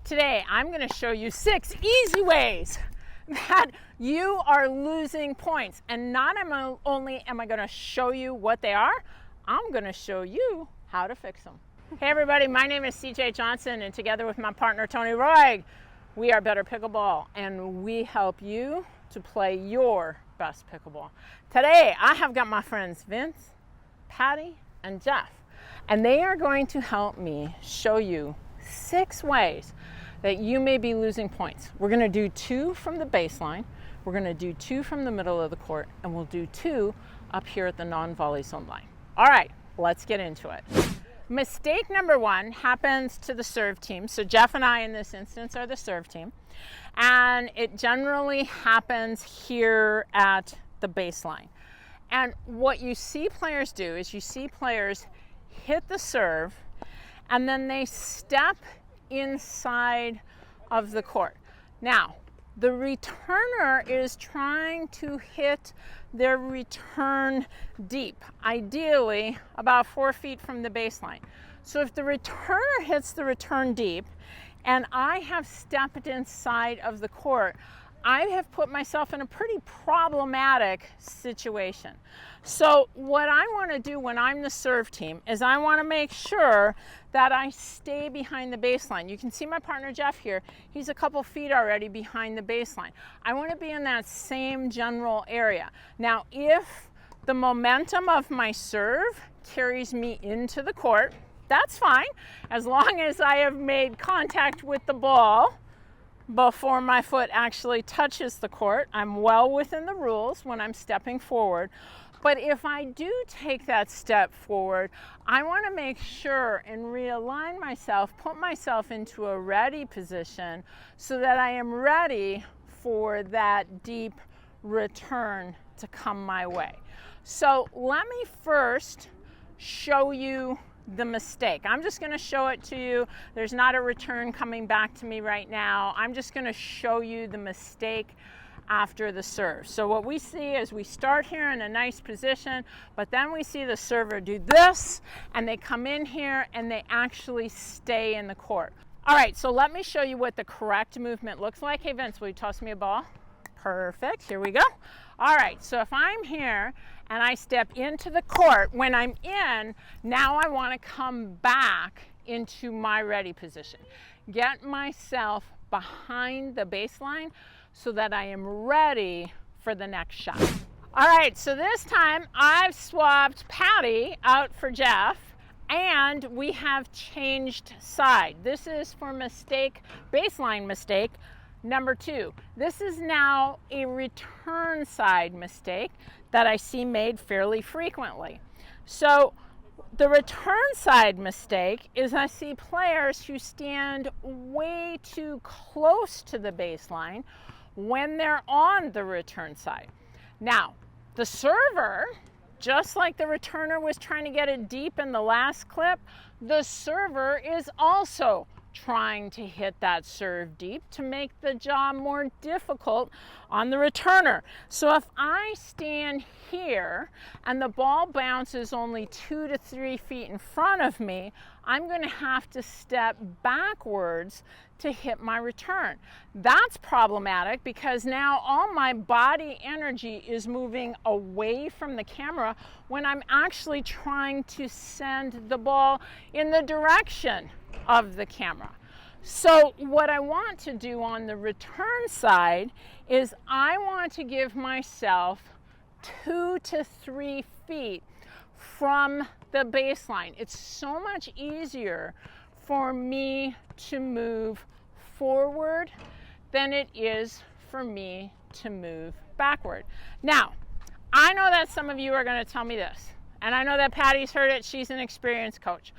Today, I'm going to show you 6 easy ways that you are losing points. And not only am I going to show you what they are, I'm going to show you how to fix them. Hey everybody, my name is CJ Johnson, and together with my partner Tony Roy, we are Better Pickleball, and we help you to play your best pickleball. Today, I have got my friends Vince, Patty, and Jeff, and they are going to help me show you 6 ways that you may be losing points. We're going to do 2 from the baseline, we're going to do 2 from the middle of the court, and we'll do 2 up here at the non-volley zone line. All right, let's get into it. Mistake number 1 happens to the serve team. So Jeff and I in this instance are the serve team. And it generally happens here at the baseline. And what you see players do is you see players hit the serve and then they step inside of the court. Now, the returner is trying to hit their return deep, ideally about 4 feet from the baseline. So if the returner hits the return deep and I have stepped inside of the court, I have put myself in a pretty problematic situation. So what I want to do when I'm the serve team is I want to make sure that I stay behind the baseline. You can see my partner Jeff here. He's a couple feet already behind the baseline. I want to be in that same general area. Now, if the momentum of my serve carries me into the court, that's fine, as long as I have made contact with the ball before my foot actually touches the court. I'm well within the rules when I'm stepping forward. But if I do take that step forward, I want to make sure and realign myself, put myself into a ready position so that I am ready for that deep return to come my way. So let me first show you the mistake. I'm just going to show it to you. There's not a return coming back to me right now. I'm just going to show you the mistake after the serve. So what we see is we start here in a nice position, but then we see the server do this, and they come in here and they actually stay in the court. All right, so let me show you what the correct movement looks like. Hey Vince, will you toss me a ball? Perfect, here we go. All right, so if I'm here and I step into the court, when I'm in, now I want to come back into my ready position. Get myself behind the baseline so that I am ready for the next shot. All right, so this time I've swapped Patty out for Jeff, and we have changed side. This is for baseline mistake number 2. This is now a return side mistake that I see made fairly frequently. So the return side mistake is I see players who stand way too close to the baseline when they're on the return side. Now, the server, just like the returner was trying to get it deep in the last clip, the server is also trying to hit that serve deep to make the job more difficult on the returner. So if I stand here and the ball bounces only 2 to 3 feet in front of me, I'm going to have to step backwards to hit my return. That's problematic because now all my body energy is moving away from the camera when I'm actually trying to send the ball in the direction of the camera. So what I want to do on the return side is I want to give myself 2 to 3 feet from the baseline. It's so much easier for me to move forward than it is for me to move backward. Now, I know that some of you are going to tell me this, and I know that Patty's heard it. She's an experienced coach.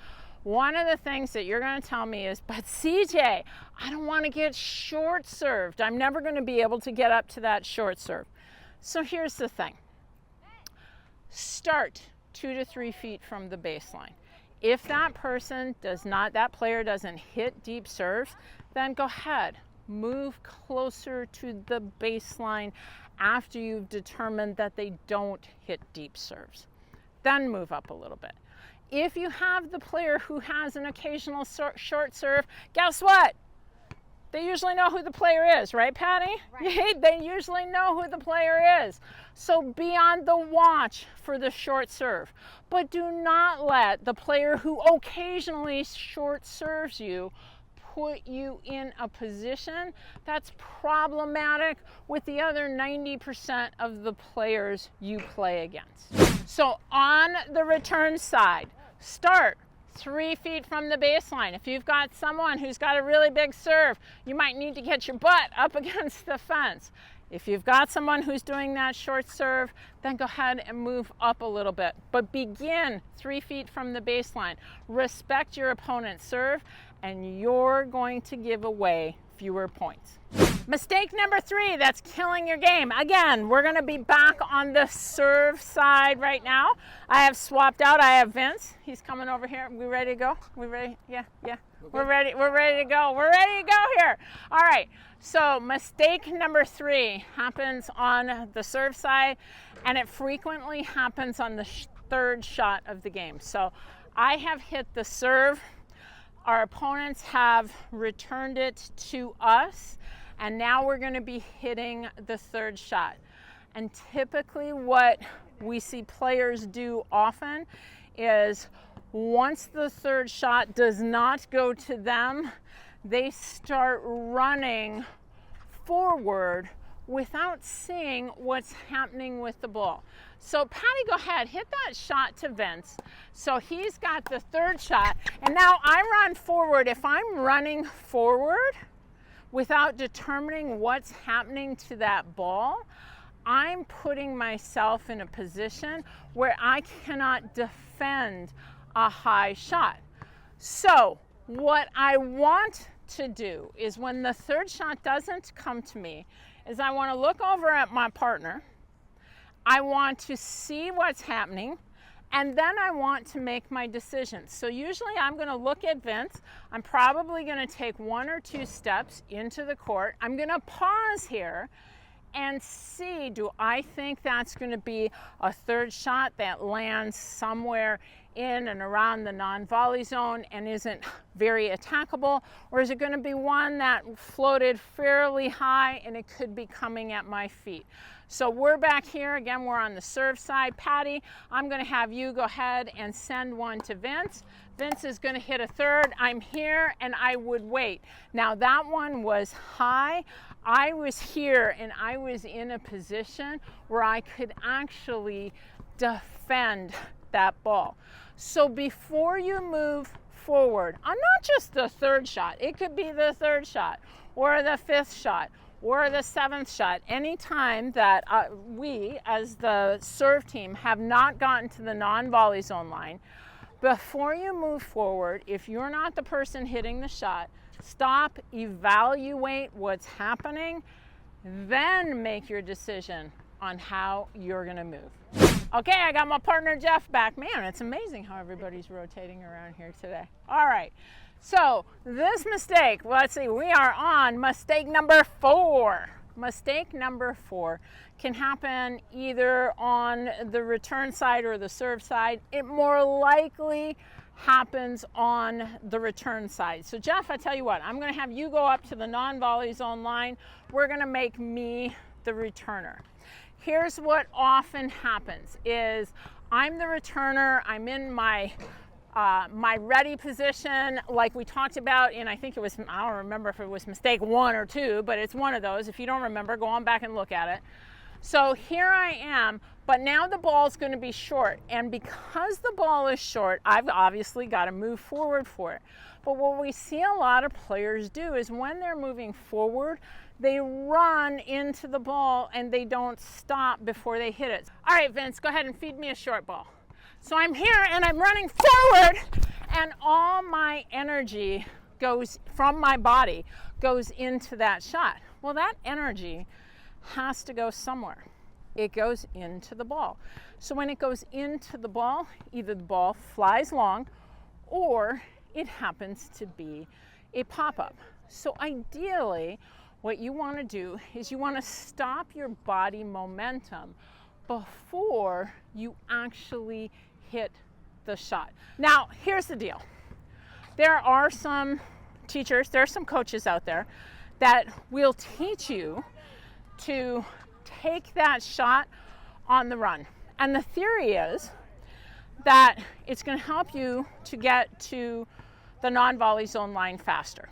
One of the things that you're going to tell me is, but CJ, I don't want to get short served. I'm never going to be able to get up to that short serve. So here's the thing. Start 2 to 3 feet from the baseline. If that player doesn't hit deep serves, then go ahead, move closer to the baseline after you've determined that they don't hit deep serves. Then move up a little bit. If you have the player who has an occasional short serve, guess what? they usually know who the player is, right, Patty? Right. They usually know who the player is. So be on the watch for the short serve. But do not let the player who occasionally short serves you put you in a position that's problematic with the other 90% of the players you play against. So on the return side, start 3 feet from the baseline. If you've got someone who's got a really big serve, you might need to get your butt up against the fence. If you've got someone who's doing that short serve, then go ahead and move up a little bit. But begin 3 feet from the baseline. Respect your opponent's serve, and you're going to give away fewer points. Mistake number 3 that's killing your game. Again, we're going to be back on the serve side right now. I have swapped out. I have Vince. He's coming over here. We ready to go? We ready? Yeah. Okay. We're ready to go. We're ready to go here. All right. So mistake number 3 happens on the serve side, and it frequently happens on the third shot of the game. So I have hit the serve. Our opponents have returned it to us. And now we're going to be hitting the third shot. And typically what we see players do often is once the third shot does not go to them, they start running forward without seeing what's happening with the ball. So Patty, go ahead, hit that shot to Vince. So he's got the third shot. And now I run forward. If I'm running forward, without determining what's happening to that ball, I'm putting myself in a position where I cannot defend a high shot. So what I want to do is when the third shot doesn't come to me, is I want to look over at my partner. I want to see what's happening. And then I want to make my decisions. So usually I'm going to look at Vince. I'm probably going to take 1 or 2 steps into the court. I'm going to pause here and see, do I think that's going to be a third shot that lands somewhere in and around the non-volley zone and isn't very attackable? Or is it going to be one that floated fairly high and it could be coming at my feet? So we're back here. Again, we're on the serve side. Patty, I'm going to have you go ahead and send one to Vince. Vince is going to hit a third. I'm here, and I would wait. Now, that one was high. I was here, and I was in a position where I could actually defend that ball. So before you move forward, on not just the third shot, it could be the third shot or the 5th shot, or the 7th shot, anytime that we, as the serve team, have not gotten to the non-volley zone line, before you move forward, if you're not the person hitting the shot, stop, evaluate what's happening, then make your decision on how you're going to move. Okay, I got my partner Jeff back. Man, it's amazing how everybody's rotating around here today. All right. So this mistake, let's see, we are on mistake number 4. Mistake number 4 can happen either on the return side or the serve side. It more likely happens on the return side. So Jeff, I tell you what, I'm going to have you go up to the non-volley zone line. We're going to make me the returner. Here's what often happens is I'm the returner, I'm in my ready position, like we talked about in, I think it was, I don't remember if it was mistake 1 or 2, but it's one of those. If you don't remember, go on back and look at it. So here I am, but now the ball's going to be short. And because the ball is short, I've obviously got to move forward for it. But what we see a lot of players do is when they're moving forward, they run into the ball and they don't stop before they hit it. All right, Vince, go ahead and feed me a short ball. So I'm here and I'm running forward, and all my energy goes from my body goes into that shot. Well, that energy has to go somewhere. It goes into the ball. So when it goes into the ball, either the ball flies long or it happens to be a pop-up. So ideally, what you want to do is you want to stop your body momentum before you actually hit the shot. Now, here's the deal. There are some teachers, there are some coaches out there that will teach you to take that shot on the run. And the theory is that it's going to help you to get to the non-volley zone line faster.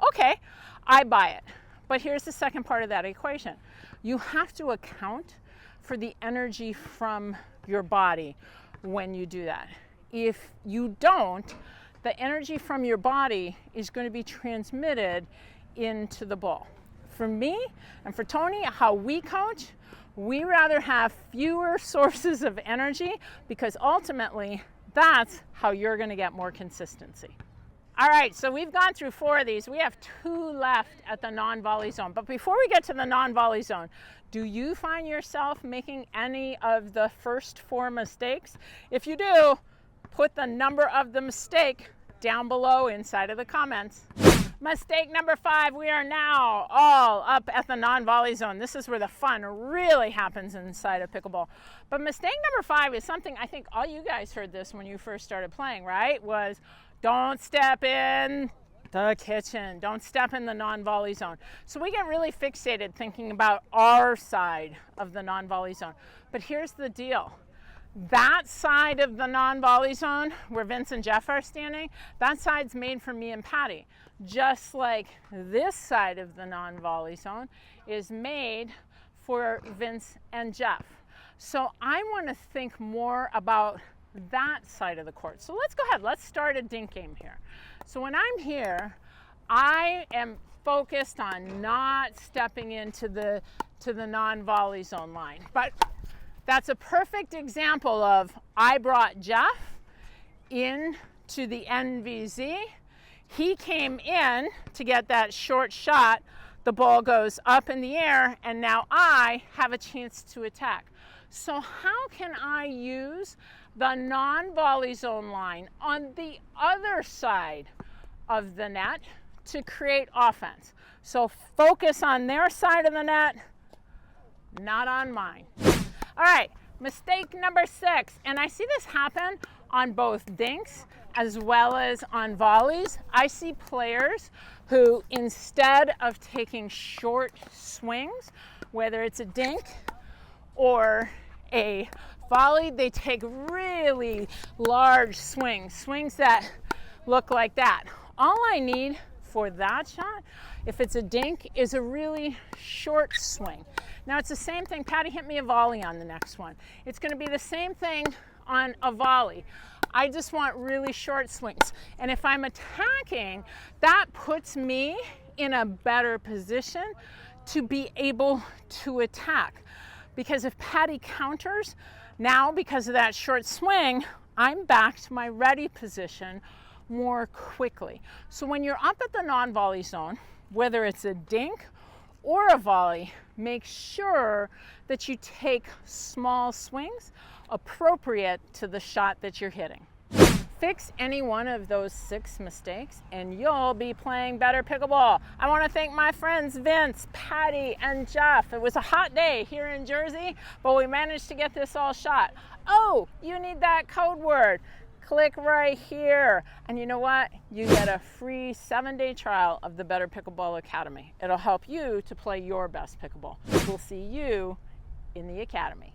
Okay, I buy it. But here's the second part of that equation. You have to account for the energy from your body when you do that. If you don't, the energy from your body is going to be transmitted into the ball. For me and for Tony, how we coach, we rather have fewer sources of energy because ultimately that's how you're going to get more consistency. All right, so we've gone through 4 of these. We have 2 left at the non-volley zone. But before we get to the non-volley zone, do you find yourself making any of the first 4 mistakes? If you do, put the number of the mistake down below inside of the comments. Mistake number 5, we are now all up at the non-volley zone. This is where the fun really happens inside of pickleball. But mistake number 5 is something I think all you guys heard this when you first started playing, right? Was don't step in the kitchen. Don't step in the non-volley zone. So we get really fixated thinking about our side of the non-volley zone. But here's the deal. That side of the non-volley zone where Vince and Jeff are standing, that side's made for me and Patty. Just like this side of the non-volley zone is made for Vince and Jeff. So I want to think more about that side of the court. So let's go ahead, let's start a dink game here. So when I'm here, I am focused on not stepping into the non-volley zone line. But that's a perfect example of I brought Jeff in to the NVZ. He came in to get that short shot. The ball goes up in the air, and now I have a chance to attack. So how can I use the non-volley zone line on the other side of the net to create offense? So focus on their side of the net, not on mine. All right, mistake number 6, and I see this happen on both dinks as well as on volleys. I see players who, instead of taking short swings, whether it's a dink or a volley, they take really large swings that look like that. All I need for that shot, if it's a dink, is a really short swing. Now it's the same thing. Patty hit me a volley on the next one. It's going to be the same thing on a volley. I just want really short swings. And if I'm attacking, that puts me in a better position to be able to attack. Because if Patty counters, now because of that short swing, I'm back to my ready position more quickly. So when you're up at the non-volley zone, whether it's a dink or a volley, make sure that you take small swings appropriate to the shot that you're hitting. Fix any one of those 6 mistakes and you'll be playing better pickleball. I want to thank my friends Vince, Patty, and Jeff. It was a hot day here in Jersey, but we managed to get this all shot. Oh, you need that code word. Click right here. And you know what? You get a free 7-day trial of the Better Pickleball Academy. It'll help you to play your best pickleball. We'll see you in the academy.